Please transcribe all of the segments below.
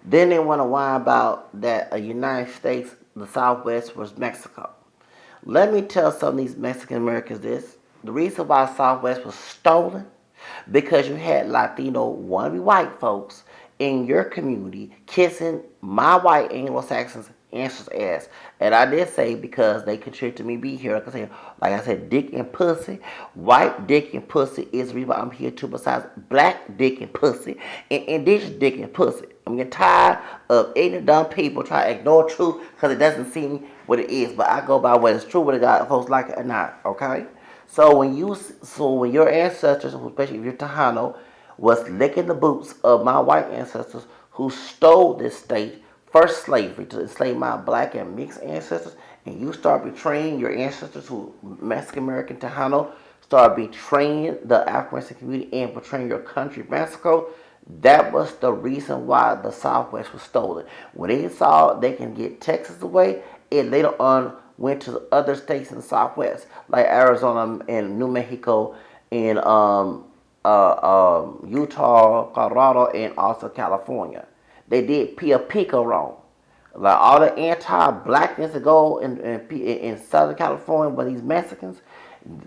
Then they want to whine about that a United States, the Southwest was Mexico. Let me tell some of these Mexican Americans this. The reason why Southwest was stolen, because you had Latino wannabe white folks in your community kissing my white Anglo-Saxons ancestors' ass. And I did say because they contributed to me be here. Like I said, dick and pussy, white dick and pussy is the reason why I'm here too. Besides black dick and pussy and indigenous dick and pussy, I'm getting tired of ignorant dumb people trying to ignore truth because it doesn't seem what it is. But I go by what is true, whether God folks like it or not. Okay. So when your ancestors, especially if you're Tejano, was licking the boots of my white ancestors who stole this state, first slavery to enslave my black and mixed ancestors, and you start betraying your ancestors who Mexican American Tejano, start betraying the African American community and betraying your country, Mexico. That was the reason why the Southwest was stolen. When they saw they can get Texas away, it later on went to the other states in the Southwest, like Arizona and New Mexico and Utah, Colorado, and also California. They did Pia Pico wrong. Like all the anti-blackness that go in Southern California, but these Mexicans,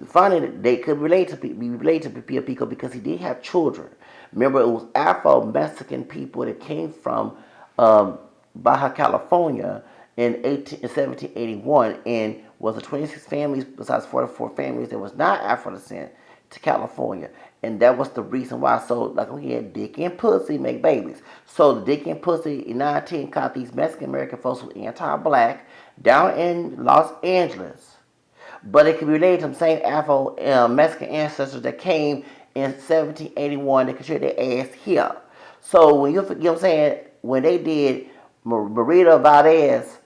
funny they could be related to Pia Pico because he did have children. Remember, it was Afro-Mexican people that came from Baja California in 1781 and was the 26 families besides 44 families that was not Afro descent to California. And that was the reason why. So, like we had dick and pussy make babies. So, the dick and pussy in 19 caught these Mexican American folks who were anti-black down in Los Angeles. But it can be related to the same Afro Mexican ancestors that came in 1781 that contributed their ass here. So, when you know what I'm saying, when they did Rita Valdez,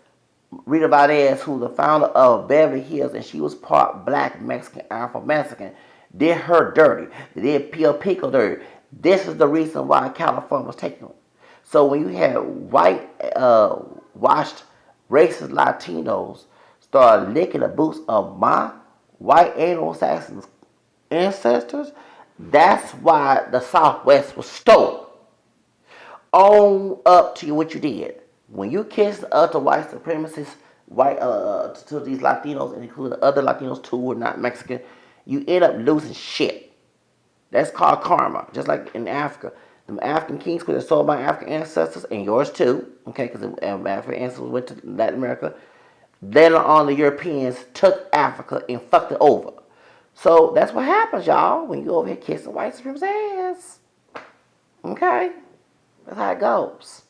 who's the founder of Beverly Hills, and she was part black, Mexican, Afro-Mexican, did her dirty. They did Pio Pico dirty. This is the reason why California was taken. So when you had white, washed, racist Latinos start licking the boots of my white Anglo-Saxon ancestors, that's why the Southwest was stolen. Own up to what you did. When you kiss the other white supremacists, to these Latinos, and including other Latinos too who are not Mexican, you end up losing shit. That's called karma. Just like in Africa, the African kings could have sold my African ancestors and yours too. Okay, because the African ancestors went to Latin America. Then on the Europeans took Africa and fucked it over. So that's what happens, y'all, when you over here kissing white supremacists ass. Okay, that's how it goes.